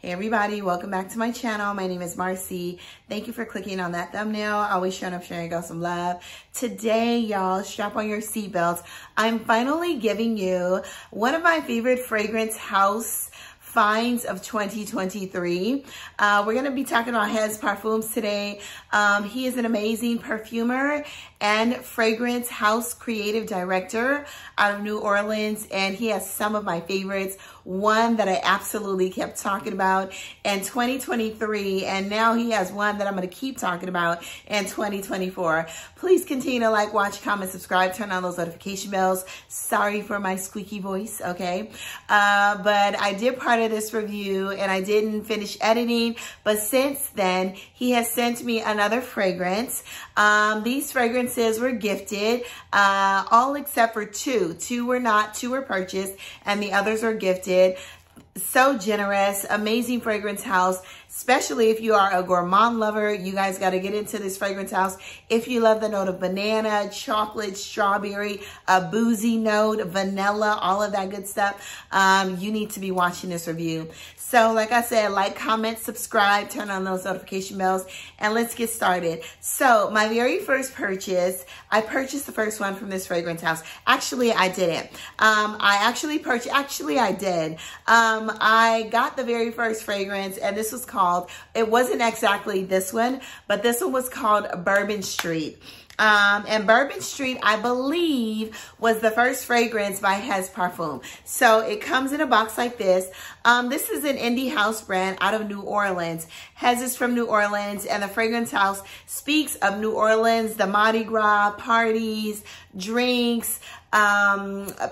Hey everybody, welcome back to my channel. My name is Marcy. Thank you for clicking on that thumbnail. Always showing up, sharing girls some love. Today, y'all, strap on your seatbelts. I'm finally giving you one of my favorite fragrance house finds of 2023. We're gonna be talking about Hez Parfums today. He is an amazing perfumer and fragrance house creative director out of New Orleans, and he has some of my favorites. One that I absolutely kept talking about in 2023, and now he has one that I'm gonna keep talking about in 2024. Please continue to like, watch, comment, subscribe, turn on those notification bells. Sorry for my squeaky voice, okay? But I did part of this review and I didn't finish editing, but since then, he has sent me another fragrance. These fragrances were gifted, all except for two. Two were not, two were purchased, and the others were gifted. So generous, amazing fragrance house, especially if you are a gourmand lover. You guys got to get into this fragrance house. If you love the note of banana, chocolate, strawberry, a boozy note, vanilla, all of that good stuff, you need to be watching this review. So like I said, like, comment, subscribe, turn on those notification bells, and let's get started. So my very first purchase, I purchased the first one from this fragrance house. Actually, I didn't. I did. I got the very first fragrance, and this was called, it wasn't exactly this one, but this one was called Bourbon Street. And Bourbon Street, I believe, was the first fragrance by Hez Parfums. So it comes in a box like this. This is an indie house brand out of New Orleans. Hez is from New Orleans, and the fragrance house speaks of New Orleans, the Mardi Gras, parties, drinks,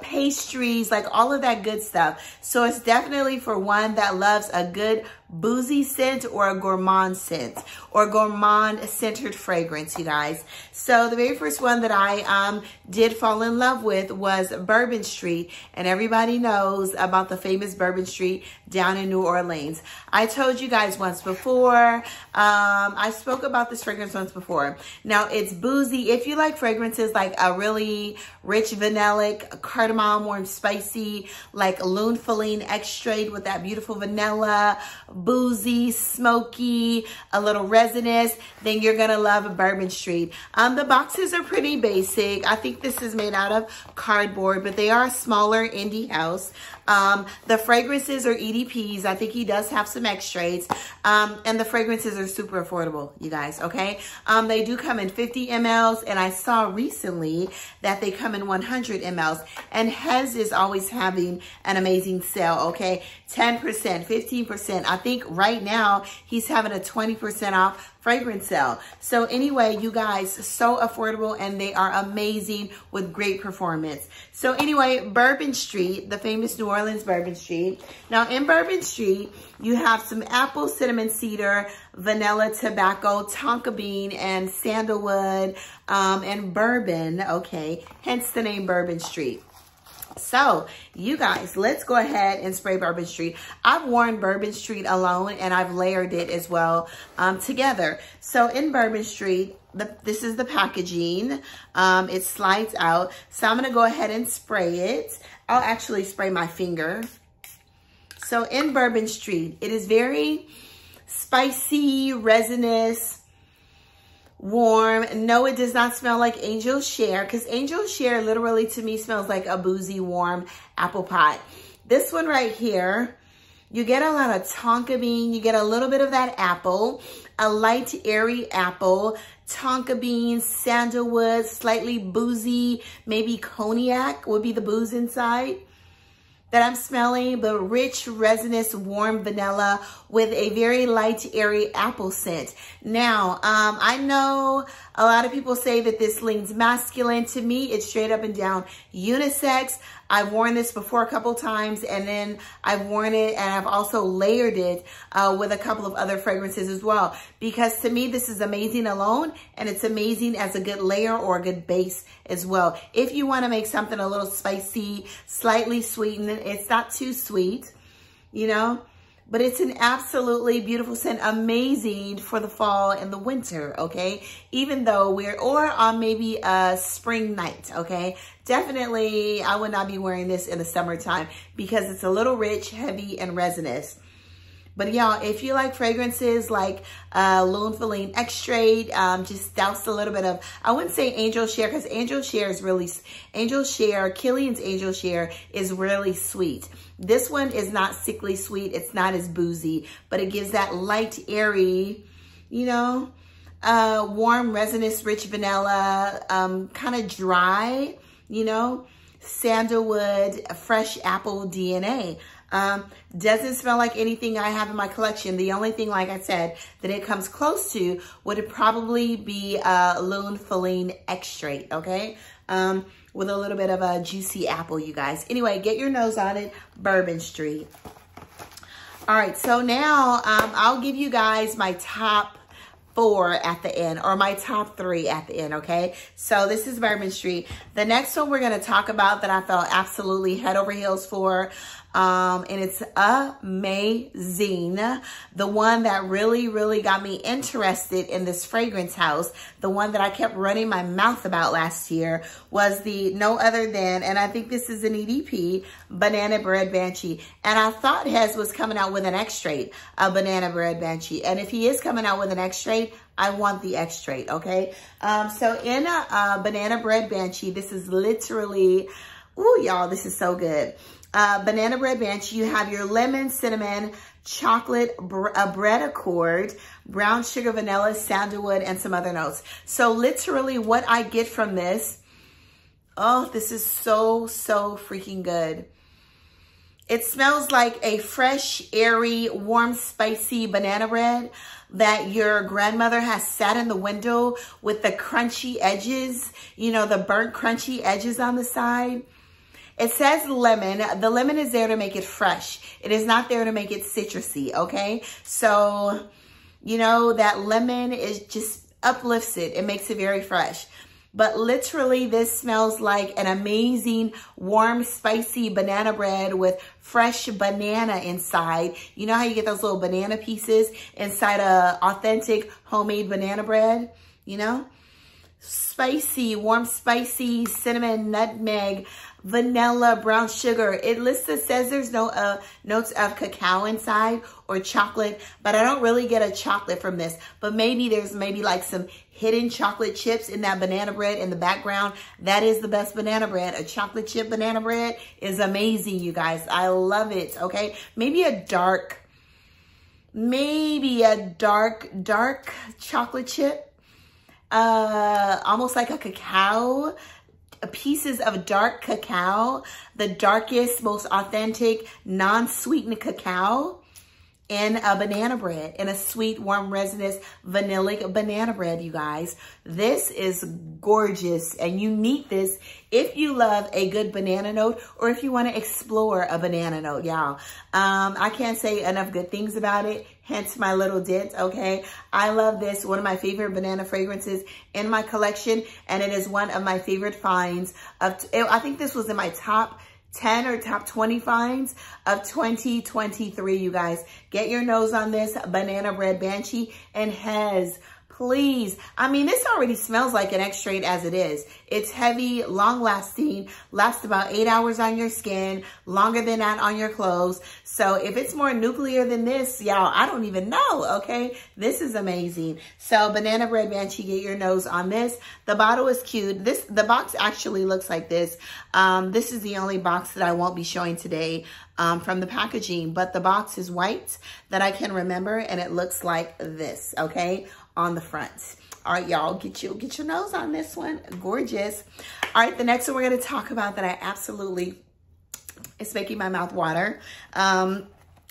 pastries, like all of that good stuff. So it's definitely for one that loves a good boozy scent or a gourmand scent or gourmand centered fragrance, you guys. So the very first one that I did fall in love with was Bourbon Street, and everybody knows about the famous Bourbon Street down in New Orleans. I told you guys once before, I spoke about this fragrance once before. Now it's boozy. If you like fragrances like a really rich vanillic, cardamom, warm, spicy, like Lunfeline extrait with that beautiful vanilla, boozy, smoky, a little resinous, then you're gonna love Bourbon Street. The boxes are pretty basic. I think this is made out of cardboard, but they are a smaller indie house. The fragrances are EDPs. I think he does have some extracts. And the fragrances are super affordable, you guys, okay? They do come in 50 mLs, and I saw recently that they come in 100 mLs. And Hez is always having an amazing sale, okay? 10%, 15%. I think right now he's having a 20% off fragrance sale. So anyway, you guys, so affordable, and they are amazing with great performance. So anyway, Bourbon Street, the famous New Orleans Bourbon Street. Now in Bourbon Street, you have some apple, cinnamon, cedar, vanilla, tobacco, tonka bean, and sandalwood, and bourbon, okay? Hence the name Bourbon Street. So you guys, let's go ahead and spray Bourbon Street. I've worn Bourbon Street alone, and I've layered it as well together. So in Bourbon Street, this is the packaging. It slides out. So I'm gonna go ahead and spray it. I'll actually spray my finger. So in Bourbon Street, it is very spicy, resinous, warm. No, it does not smell like Angel Share, because Angel Share literally to me smells like a boozy, warm apple pie. This one right here, you get a lot of tonka bean. You get a little bit of that apple, a light, airy apple, tonka beans, sandalwood, slightly boozy, maybe cognac would be the booze inside that I'm smelling, but rich, resinous, warm vanilla with a very light, airy apple scent. Now, I know a lot of people say that this leans masculine. To me, it's straight up and down unisex. I've worn this before a couple times, and then I've worn it, and I've also layered it with a couple of other fragrances as well. Because to me, this is amazing alone, and it's amazing as a good layer or a good base as well. If you want to make something a little spicy, slightly sweetened, it's not too sweet, you know, but it's an absolutely beautiful scent, amazing for the fall and the winter, okay? Even though or on maybe a spring night, okay? Definitely, I would not be wearing this in the summertime because it's a little rich, heavy, and resinous. But y'all, if you like fragrances like Lanolin Extrait, just douse a little bit of, I wouldn't say Angel Share, because Angel Share is really, Killian's Angel Share is really sweet. This one is not sickly sweet. It's not as boozy, but it gives that light, airy, you know, warm, resinous, rich vanilla, kind of dry, you know, sandalwood, fresh apple DNA. Doesn't smell like anything I have in my collection. The only thing, like I said, that it comes close to would probably be Lanolin Extrait, okay? With a little bit of a juicy apple, you guys. Anyway, get your nose on it, Bourbon Street. All right, so now I'll give you guys my top 4 at the end, or my top 3 at the end, okay? So this is Bourbon Street. The next one we're gonna talk about that I felt absolutely head over heels for, and it's amazing. The one that really, really got me interested in this fragrance house, the one that I kept running my mouth about last year, was the no other than, and I think this is an EDP, Banana Bread Banshee. And I thought Hez was coming out with an extrait, a Banana Bread Banshee. And if he is coming out with an extrait, I want the extrait, okay? So in a Banana Bread Banshee, this is literally, ooh, y'all, this is so good. Banana Bread Banshee, you have your lemon, cinnamon, chocolate, bread accord, brown sugar, vanilla, sandalwood, and some other notes. So literally what I get from this, oh, this is so, so freaking good. It smells like a fresh, airy, warm, spicy banana bread that your grandmother has sat in the window with the crunchy edges, you know, the burnt crunchy edges on the side. It says lemon. The lemon is there to make it fresh. It is not there to make it citrusy, okay? So, you know, that lemon is just uplifts it. It makes it very fresh. But literally, this smells like an amazing, warm, spicy banana bread with fresh banana inside. You know how you get those little banana pieces inside a authentic homemade banana bread? You know? Spicy, warm, spicy, cinnamon, nutmeg, vanilla, brown sugar. It says there's no notes of cacao inside or chocolate, but I don't really get a chocolate from this. But maybe there's like some hidden chocolate chips in that banana bread in the background. That is the best banana bread. A chocolate chip banana bread is amazing, you guys. I love it, okay? Maybe a dark chocolate chip. Almost like a cacao, pieces of dark cacao, the darkest, most authentic, non-sweetened cacao in a banana bread, in a sweet, warm, resinous, vanillic banana bread, you guys. This is gorgeous, and you need this if you love a good banana note or if you want to explore a banana note, y'all. I can't say enough good things about it, hence my little dent, okay? I love this, one of my favorite banana fragrances in my collection, and it is one of my favorite finds. I think this was in my top 10 or top 20 finds of 2023, you guys. Get your nose on this Banana Bread Banshee and Hez. Please. I mean, this already smells like an extrait as it is. It's heavy, long lasting, lasts about 8 hours on your skin, longer than that on your clothes. So if it's more nuclear than this, y'all, I don't even know, okay? This is amazing. So Banana Bread Banshee, get your nose on this. The bottle is cute. The box actually looks like this. This is the only box that I won't be showing today from the packaging, but the box is white that I can remember, and it looks like this, okay? On the front. All right, y'all, get your nose on this one. Gorgeous. All right, the next one we're going to talk about that I absolutely, it's making my mouth water.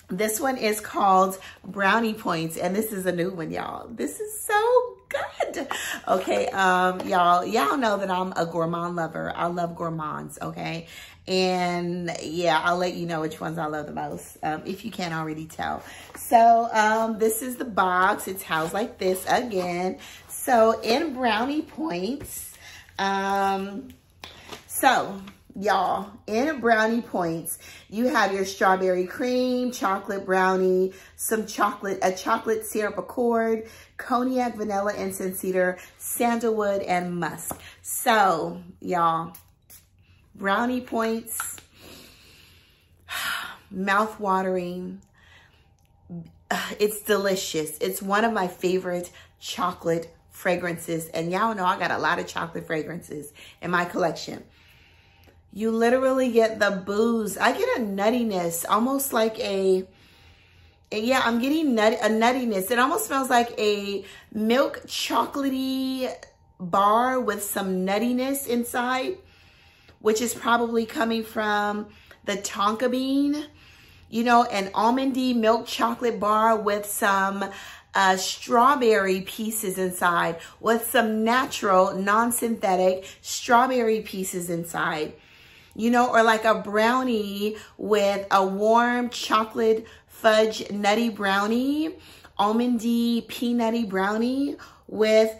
This one is called Brownie Points, and this is a new one, y'all. This is so good. Okay, y'all know that I'm a gourmand lover. I love gourmands, okay? And yeah, I'll let you know which ones I love the most, if you can't already tell. So this is the box. It's housed like this again. So in Brownie Points, so y'all, in Brownie Points, you have your strawberry cream, chocolate brownie, some chocolate, a chocolate syrup accord, cognac, vanilla, incense cedar, sandalwood, and musk. So y'all, Brownie Points, mouth-watering, it's delicious. It's one of my favorite chocolate fragrances. And y'all know I got a lot of chocolate fragrances in my collection. You literally get the booze. I get a nuttiness, almost like yeah, I'm getting a nuttiness. It almost smells like a milk chocolatey bar with some nuttiness inside, which is probably coming from the tonka bean, you know, an almondy milk chocolate bar with some strawberry pieces inside, with some natural, non-synthetic strawberry pieces inside, you know, or like a brownie with a warm chocolate fudge nutty brownie, almondy peanutty brownie with,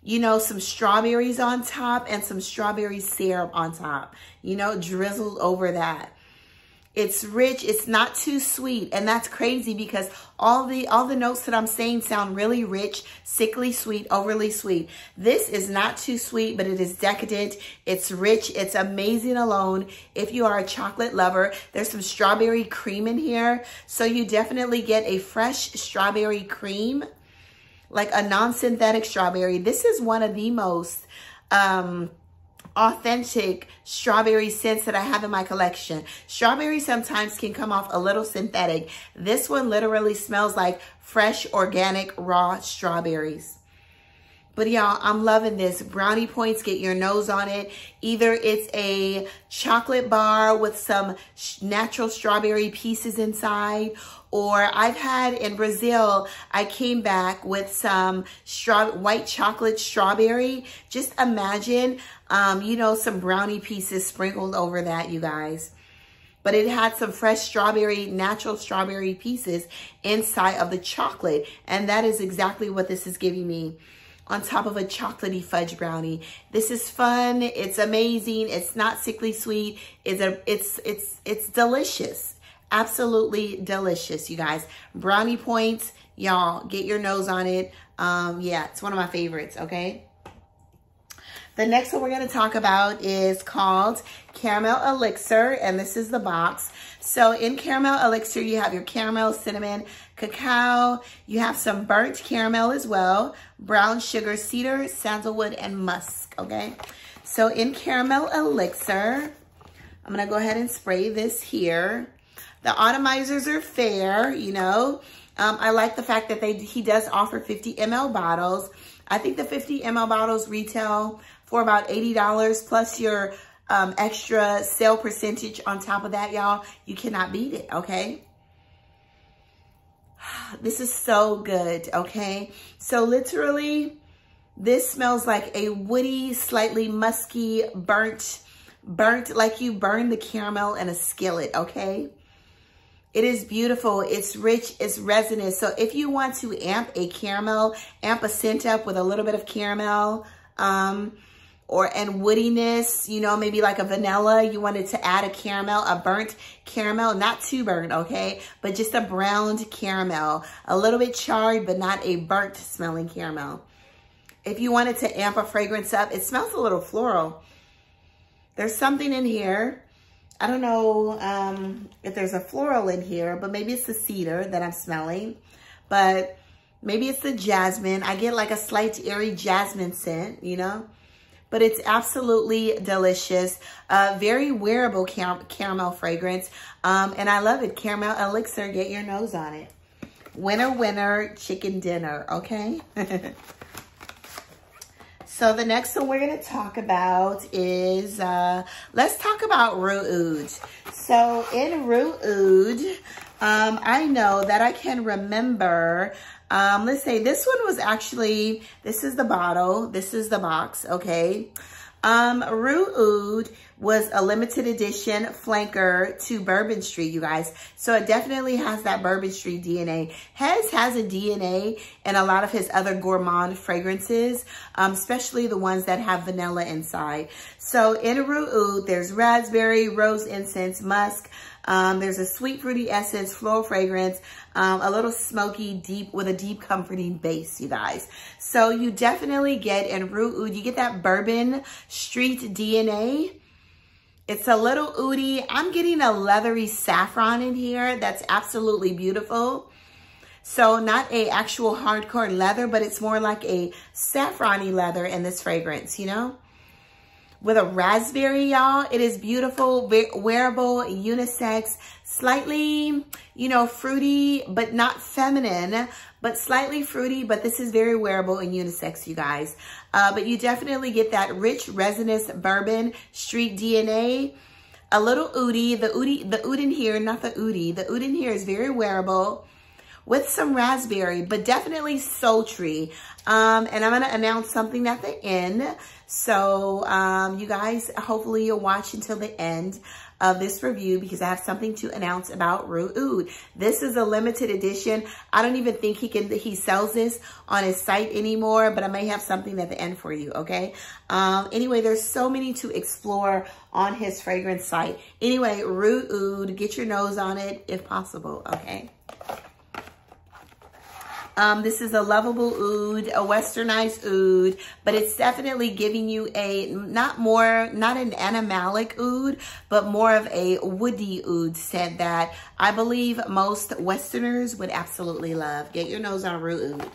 you know, some strawberries on top and some strawberry syrup on top, you know, drizzled over that. It's rich. It's not too sweet. And that's crazy because all the notes that I'm saying sound really rich, sickly sweet, overly sweet. This is not too sweet, but it is decadent. It's rich. It's amazing alone. If you are a chocolate lover, there's some strawberry cream in here. So you definitely get a fresh strawberry cream, like a non-synthetic strawberry. This is one of the most authentic strawberry scents that I have in my collection. Strawberry sometimes can come off a little synthetic. This one literally smells like fresh, organic, raw strawberries. But y'all, I'm loving this. Brownie Points, get your nose on it. Either it's a chocolate bar with some natural strawberry pieces inside, or I've had in Brazil, I came back with some white chocolate strawberry. Just imagine, you know, some brownie pieces sprinkled over that, you guys. But it had some fresh strawberry, natural strawberry pieces inside of the chocolate. And that is exactly what this is giving me on top of a chocolatey fudge brownie. This is fun. It's amazing. It's not sickly sweet. It's delicious. Absolutely delicious, you guys. Brownie Points, y'all, get your nose on it. Yeah, it's one of my favorites, okay? The next one we're going to talk about is called Caramel Elixir, and this is the box. So in Caramel Elixir, you have your caramel, cinnamon, cacao. You have some burnt caramel as well, brown sugar, cedar, sandalwood, and musk, okay? So in Caramel Elixir, I'm going to go ahead and spray this here. The atomizers are fair, you know. I like the fact that he does offer 50 ml bottles. I think the 50 ml bottles retail for about $80 plus your extra sale percentage on top of that, y'all. You cannot beat it, okay? This is so good, okay? So literally, this smells like a woody, slightly musky, burnt, like you burn the caramel in a skillet, okay? It is beautiful. It's rich. It's resinous. So if you want to amp a scent up with a little bit of caramel, and woodiness, you know, maybe like a vanilla, you wanted to add a caramel, a burnt caramel, not too burnt, okay? But just a browned caramel, a little bit charred, but not a burnt smelling caramel. If you wanted to amp a fragrance up, it smells a little floral. There's something in here. I don't know if there's a floral in here, but maybe it's the cedar that I'm smelling. But maybe it's the jasmine. I get like a slight airy jasmine scent, you know. But it's absolutely delicious. Very wearable caramel fragrance. And I love it. Caramel Elixir, get your nose on it. Winner, winner, chicken dinner, okay? So the next one we're going to talk about is, let's talk about Rue Oud. So in Rue Oud, I know that I can remember, let's say this one was actually, this is the bottle, this is the box, okay? Rue Oud was a limited edition flanker to Bourbon Street, you guys. So it definitely has that Bourbon Street DNA. Hez has a DNA in a lot of his other gourmand fragrances, especially the ones that have vanilla inside. So in Rue Oud, there's raspberry, rose incense, musk. There's a sweet fruity essence, floral fragrance, a little smoky, deep, with a deep comforting base, you guys. So you definitely get in Rue Oud, you get that Bourbon Street DNA. It's a little oudy. I'm getting a leathery saffron in here. That's absolutely beautiful. So not a actual hardcore leather, but it's more like a saffrony leather in this fragrance, you know? With a raspberry, y'all. It is beautiful, wearable, unisex, slightly, you know, fruity, but not feminine, but slightly fruity, but this is very wearable and unisex, you guys. But you definitely get that rich, resinous bourbon, street DNA, a little oudi. The oud in here, not the oudi. The oud in here is very wearable with some raspberry, but definitely sultry. And I'm gonna announce something at the end. So you guys, hopefully you'll watch until the end of this review because I have something to announce about Rue Oud. This is a limited edition. I don't even think he sells this on his site anymore, but I may have something at the end for you, okay? Anyway, there's so many to explore on his fragrance site. Anyway, Rue Oud, get your nose on it if possible, okay? This is a lovable oud, a westernized oud, but it's definitely giving you a, not an animalic oud, but more of a woody oud scent that I believe most Westerners would absolutely love. Get your nose on Rue Oud.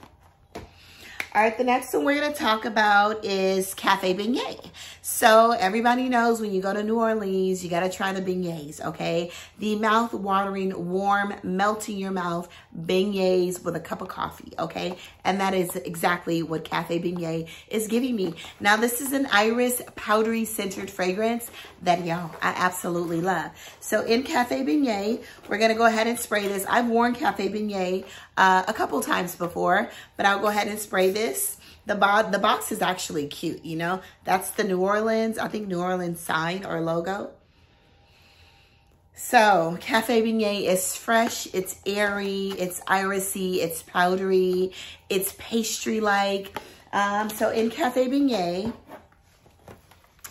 All right, the next one we're gonna talk about is Cafe Beignet. So everybody knows when you go to New Orleans, you gotta try the beignets, okay? The mouth-watering, warm, melting your mouth beignets with a cup of coffee, okay? And that is exactly what Cafe Beignet is giving me. Now, this is an iris powdery scented fragrance that, y'all, I absolutely love. So in Cafe Beignet, we're gonna go ahead and spray this. I've worn Cafe Beignet a couple times before, but I'll go ahead and spray this. The box is actually cute, you know? That's the New Orleans, I think New Orleans sign or logo. So Cafe Beignet is fresh, it's airy, it's irisy, it's powdery, it's pastry-like. So in Cafe Beignet,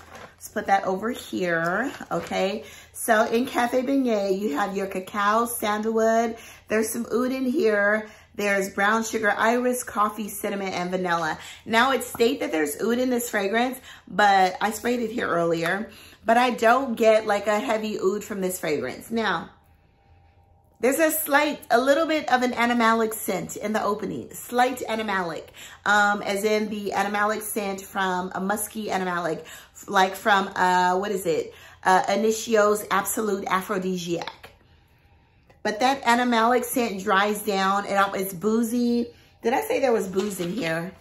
let's put that over here, okay? So in Cafe Beignet, you have your cacao, sandalwood. There's some oud in here. There's brown sugar, iris, coffee, cinnamon, and vanilla. Now it states that there's oud in this fragrance, but I sprayed it here earlier. But I don't get like a heavy oud from this fragrance. Now, there's a little bit of an animalic scent in the opening. Slight animalic, as in the animalic scent from a musky animalic, like from, what is it? Initio's Absolute Aphrodisiac. But that animalic scent dries down and it's boozy. Did I say there was booze in here?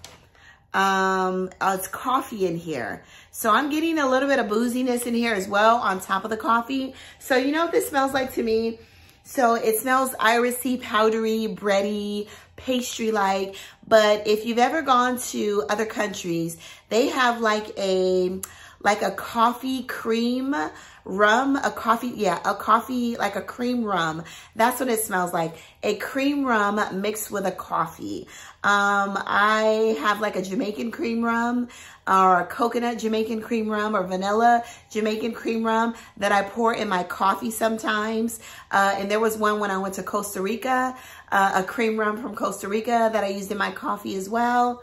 It's coffee in here. So I'm getting a little bit of booziness in here as well on top of the coffee. So you know what this smells like to me? So it smells irisy, powdery, bready, pastry-like. But if you've ever gone to other countries, they have like a coffee cream rum, like a cream rum. That's what it smells like. A cream rum mixed with a coffee. I have like a Jamaican cream rum or a coconut Jamaican cream rum or vanilla Jamaican cream rum that I pour in my coffee sometimes. And there was one when I went to Costa Rica, a cream rum from Costa Rica that I used in my coffee as well.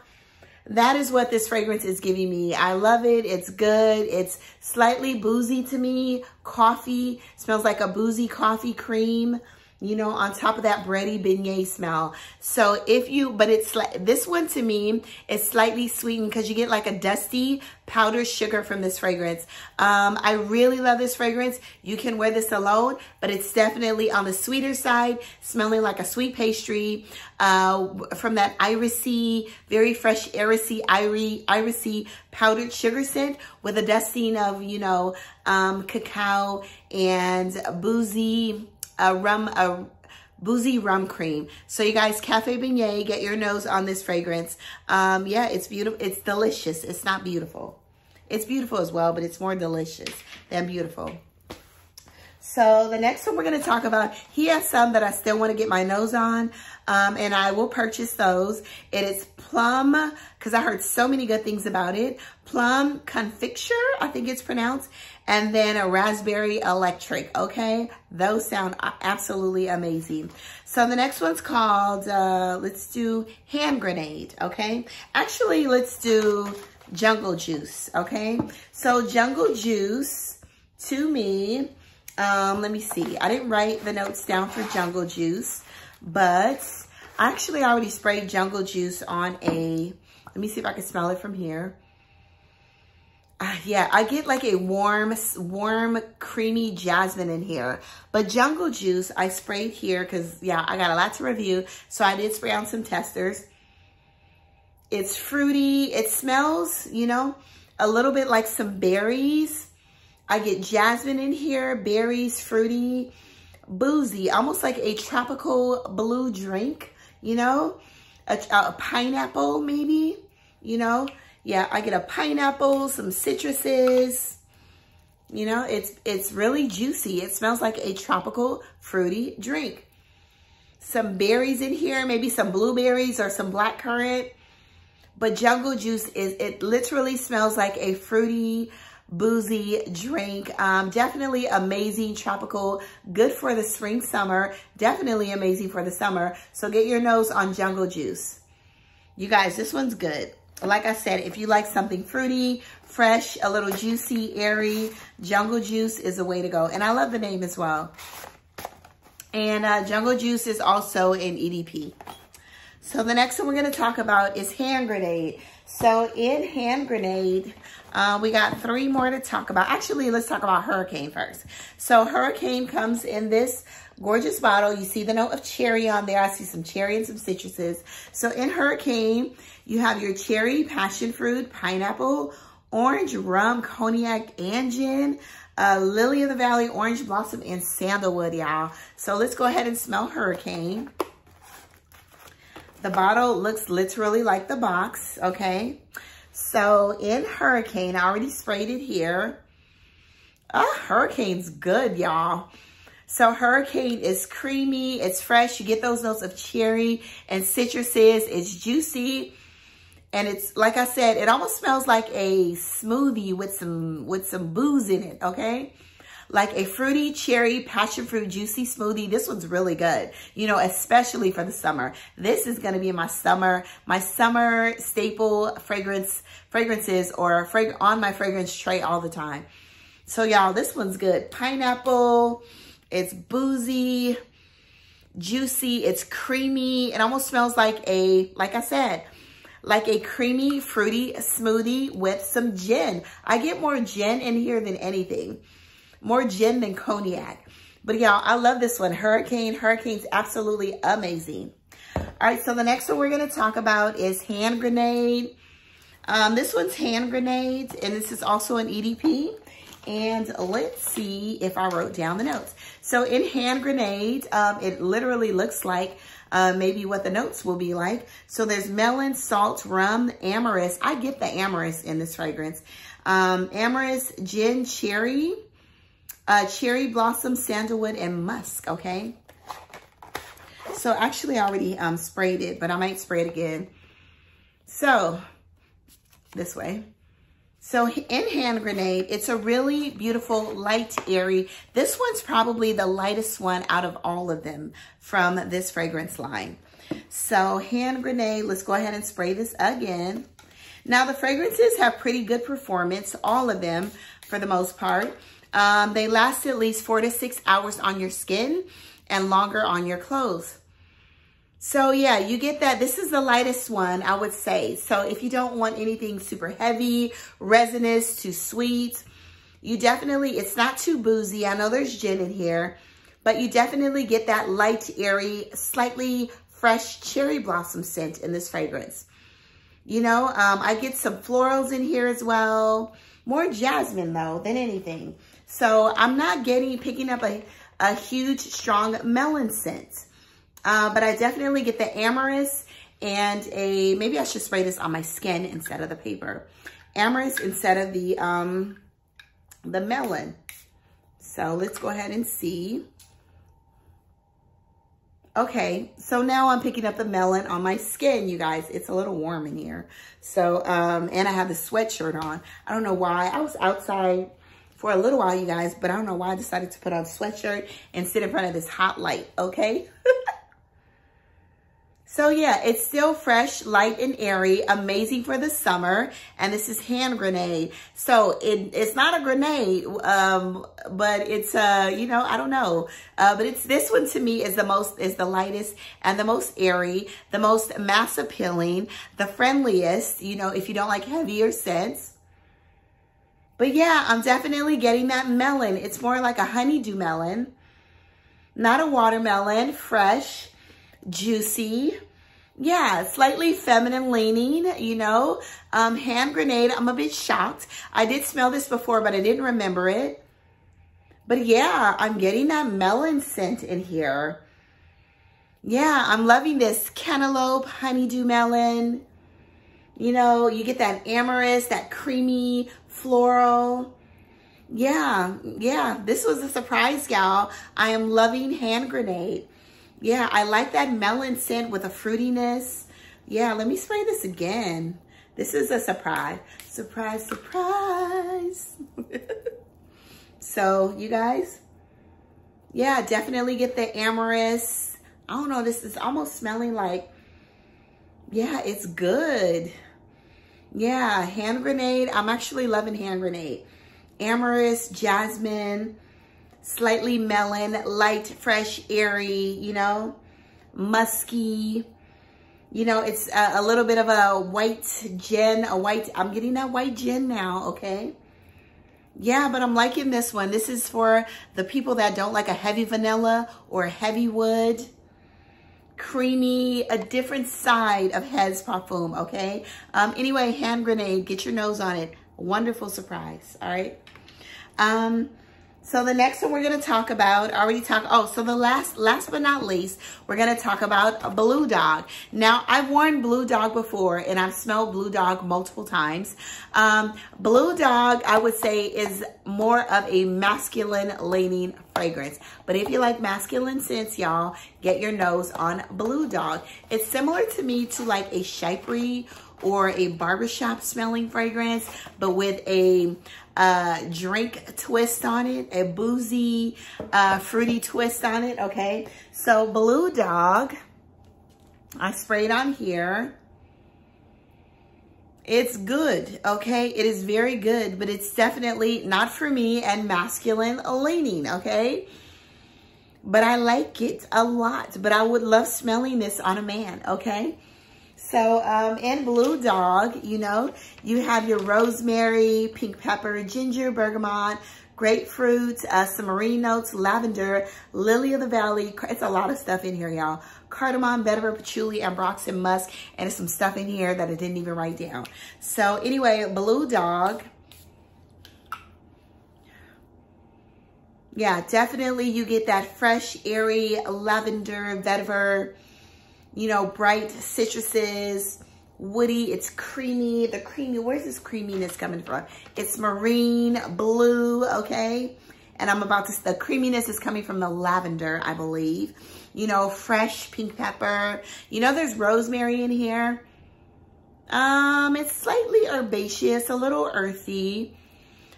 That is what this fragrance is giving me. I love it. It's good. It's slightly boozy to me. Coffee. Smells like a boozy coffee cream, you know, on top of that bready beignet smell. So but it's like, this one to me is slightly sweetened because you get like a dusty powdered sugar from this fragrance. I really love this fragrance. You can wear this alone, but it's definitely on the sweeter side, smelling like a sweet pastry, from that irisy, very fresh, irisy powdered sugar scent with a dusting of, you know, cacao and boozy rum cream. So you guys, Cafe Beignet, get your nose on this fragrance. Yeah, it's beautiful. It's delicious. It's not beautiful. It's beautiful as well, but it's more delicious than beautiful. So the next one we're going to talk about, he has some that I still want to get my nose on, and I will purchase those. It is plum, because I heard so many good things about it. Plum confecture, I think it's pronounced, and then a raspberry electric, okay? Those sound absolutely amazing. So the next one's called, let's do hand grenade, okay? Actually, let's do jungle juice, okay? So jungle juice, to me, let me see. I didn't write the notes down for jungle juice, but I actually already sprayed Jungle Juice on a, let me see if I can smell it from here. Yeah, I get like a warm, creamy jasmine in here. But Jungle Juice, I sprayed here because, yeah, I got a lot to review. So I did spray on some testers. It's fruity. It smells, you know, a little bit like some berries. I get jasmine in here, berries, fruity, boozy, almost like a tropical blue drink, you know, a pineapple maybe, you know. Yeah, I get a pineapple, some citruses, you know, it's really juicy. It smells like a tropical fruity drink. Some berries in here, maybe some blueberries or some blackcurrant. But Jungle Juice it literally smells like a fruity, boozy drink. Definitely amazing, tropical, good for the spring, summer. Definitely amazing for the summer. So get your nose on Jungle Juice. You guys, this one's good. Like I said, if you like something fruity, fresh, a little juicy, airy, Jungle Juice is the way to go. And I love the name as well. And Jungle Juice is also in EDP. So the next one we're going to talk about is Hand Grenade. So in Hand Grenade, we got 3 more to talk about. Actually, let's talk about Hurricane first. So Hurricane comes in this gorgeous bottle. You see the note of cherry on there. I see some cherry and some citruses. So in Hurricane, you have your cherry, passion fruit, pineapple, orange, rum, cognac, and gin, lily of the valley, orange blossom, and sandalwood, y'all. So let's go ahead and smell Hurricane. The bottle looks literally like the box, okay? So in Hurricane, I already sprayed it here. Hurricane's good, y'all. So Hurricane is creamy, it's fresh. You get those notes of cherry and citruses. It's juicy. And it's, like I said, it almost smells like a smoothie with some booze in it, okay? Like a fruity, cherry, passion fruit, juicy smoothie. This one's really good, you know, especially for the summer. This is going to be my summer staple fragrances or on my fragrance tray all the time. So y'all, this one's good. Pineapple, it's boozy, juicy, it's creamy. It almost smells like like I said, like a creamy, fruity smoothie with some gin. I get more gin in here than anything. More gin than cognac. But y'all, I love this one. Hurricane. Hurricane's absolutely amazing. All right, so the next one we're going to talk about is Hand Grenade. This one's Hand Grenade, and this is also an EDP. And let's see if I wrote down the notes. So in Hand Grenade, it literally looks like maybe what the notes will be like. So there's melon, salt, rum, amorous. I get the amorous in this fragrance. Amorous, gin, cherry, cherry blossom, sandalwood, and musk, okay? So actually I already sprayed it, but I might spray it again. So this way. So in Hand Grenade, it's a really beautiful, light, airy. This one's probably the lightest one out of all of them from this fragrance line. So Hand Grenade, let's go ahead and spray this again. Now the fragrances have pretty good performance, all of them for the most part. They last at least 4 to 6 hours on your skin and longer on your clothes. So yeah, you get that. This is the lightest one, I would say. So if you don't want anything super heavy, resinous, too sweet, you definitely, it's not too boozy. I know there's gin in here, but you definitely get that light, airy, slightly fresh cherry blossom scent in this fragrance. You know, I get some florals in here as well. More jasmine though than anything. So I'm not picking up a huge, strong melon scent. But I definitely get the amorous and maybe I should spray this on my skin instead of the paper. Amorous instead of the melon. So let's go ahead and see. Okay, so now I'm picking up the melon on my skin, you guys. It's a little warm in here. So, and I have the sweatshirt on. I don't know why. I was outside for a little while, you guys, but I don't know why I decided to put on a sweatshirt and sit in front of this hot light, okay? So yeah, it's still fresh, light, and airy, amazing for the summer. And this is hand grenade. So it's not a grenade, but it's, you know, I don't know. But it's, this one to me is the lightest and the most airy, the most mass appealing, the friendliest, you know, if you don't like heavier scents. But yeah, I'm definitely getting that melon. It's more like a honeydew melon, not a watermelon, fresh, juicy. Yeah, slightly feminine leaning, you know. Hand grenade, I'm a bit shocked. I did smell this before, but I didn't remember it. But yeah, I'm getting that melon scent in here. Yeah, I'm loving this cantaloupe, honeydew melon. You know, you get that amorous, that creamy, floral. Yeah, this was a surprise, y'all. I am loving hand grenade. Yeah, I like that melon scent with a fruitiness. Yeah, let me spray this again. This is a surprise. Surprise, surprise. So, you guys, yeah, definitely get the amorous. I don't know, this is almost smelling like, yeah, it's good. Yeah, hand grenade. I'm actually loving hand grenade. Amorous, jasmine, slightly melon, light, fresh, airy, you know, musky. You know, it's a little bit of a white gin, I'm getting that white gin now, okay? Yeah, but I'm liking this one. This is for the people that don't like a heavy vanilla or a heavy wood. Creamy, a different side of Hez Parfum, okay? Anyway, hand grenade, get your nose on it. Wonderful surprise, all right? So the next one we're gonna talk about, so the last but not least, we're gonna talk about a Blue Dog. Now, I've worn Blue Dog before, and I've smelled Blue Dog multiple times. Blue Dog, I would say, is more of a masculine leaning fragrance. But if you like masculine scents, y'all, get your nose on Blue Dog. It's similar to me to like a Chypre or a barbershop smelling fragrance, but with a drink twist on it, a boozy, fruity twist on it, okay? So Blue Dog, I sprayed on here. It's good, okay? It is very good, but it's definitely not for me and masculine leaning, okay? But I like it a lot, but I would love smelling this on a man, okay? So, in Blue Dog, you know, you have your rosemary, pink pepper, ginger, bergamot, grapefruit, some marine notes, lavender, lily of the valley. It's a lot of stuff in here, y'all. Cardamom, vetiver, patchouli, ambrox, and musk. And there's some stuff in here that I didn't even write down. So, anyway, Blue Dog. Yeah, definitely you get that fresh, airy lavender, vetiver, you know, bright citruses, woody, it's creamy. The creamy, where's this creaminess coming from? It's marine, blue, okay? And the creaminess is coming from the lavender, I believe. You know, fresh pink pepper. You know, there's rosemary in here. It's slightly herbaceous, a little earthy,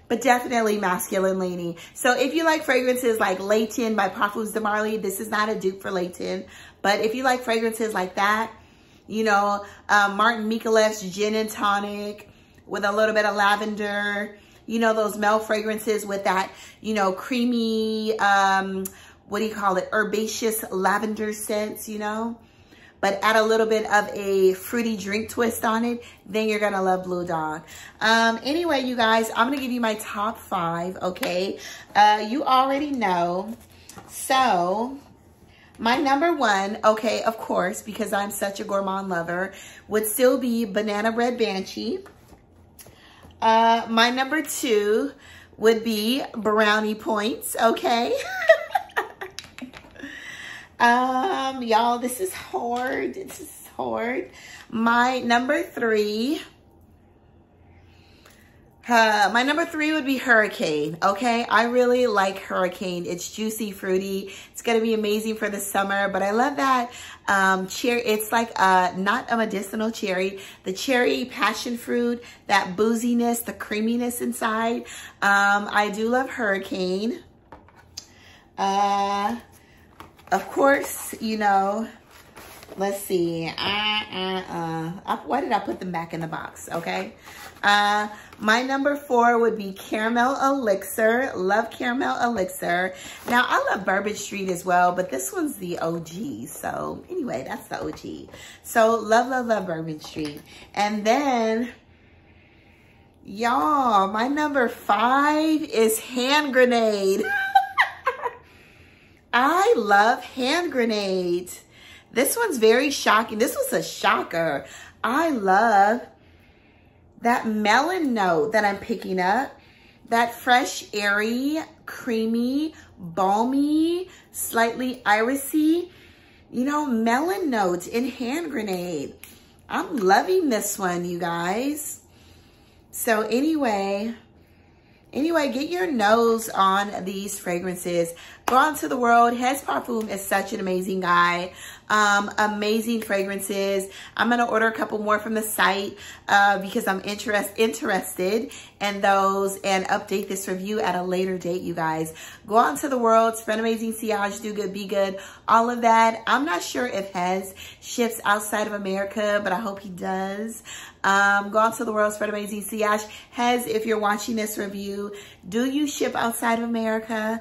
but definitely masculine leaning. So if you like fragrances like Leighton by Parfums de Marly, this is not a dupe for Leighton. But if you like fragrances like that, you know, Martin Michelef's Gin and Tonic with a little bit of lavender, you know, those male fragrances with that, you know, creamy, what do you call it? Herbaceous lavender scents, you know, but add a little bit of a fruity drink twist on it, then you're gonna love Blue Dog. Anyway, you guys, I'm gonna give you my top 5, okay? You already know. So, my number 1, okay, of course, because I'm such a gourmand lover, would still be Banana Bread Banshee. My number 2 would be Brownie Points, okay? Y'all, this is hard. This is hard. My number 3... my number 3 would be Hurricane, okay? I really like Hurricane. It's juicy, fruity. It's going to be amazing for the summer, but I love that cherry. It's like not a medicinal cherry. The cherry passion fruit, that booziness, the creaminess inside. I do love Hurricane. Of course, you know, Let's see. Why did I put them back in the box? Okay. My number 4 would be Caramel Elixir. Love Caramel Elixir. Now, I love Bourbon Street as well, but this one's the OG. So, anyway, that's the OG. So, love, love, love Bourbon Street. And then, y'all, my number 5 is Hand Grenade. I love Hand Grenade. This one's very shocking. This was a shocker. I love that melon note that I'm picking up. That fresh, airy, creamy, balmy, slightly irisy, you know, melon notes in Hand Grenade. I'm loving this one, you guys. So anyway, get your nose on these fragrances. Go out into the world. Hez Parfums is such an amazing guy. Amazing fragrances. I'm going to order a couple more from the site because I'm interested in those and update this review at a later date, you guys. Go out into the world. Spread amazing sillage. Do good, be good. All of that. I'm not sure if Hez ships outside of America, but I hope he does. Go out to the world, spread amazing sillage. Hez, if you're watching this review, do you ship outside of America?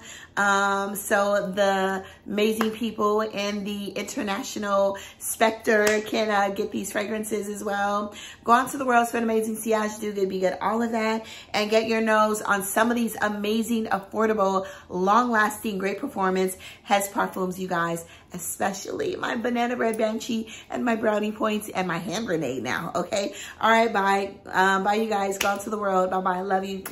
So the amazing people in the international specter can get these fragrances as well. Go out to the world, spread amazing sillage, do good, be good, all of that, and get your nose on some of these amazing, affordable, long-lasting, great performance Hez Parfums, you guys, especially my Banana Bread Banshee and my Brownie Points and my Hand Grenade now, okay? All right, bye. Bye, you guys. Go out to the world. Bye-bye. Love you.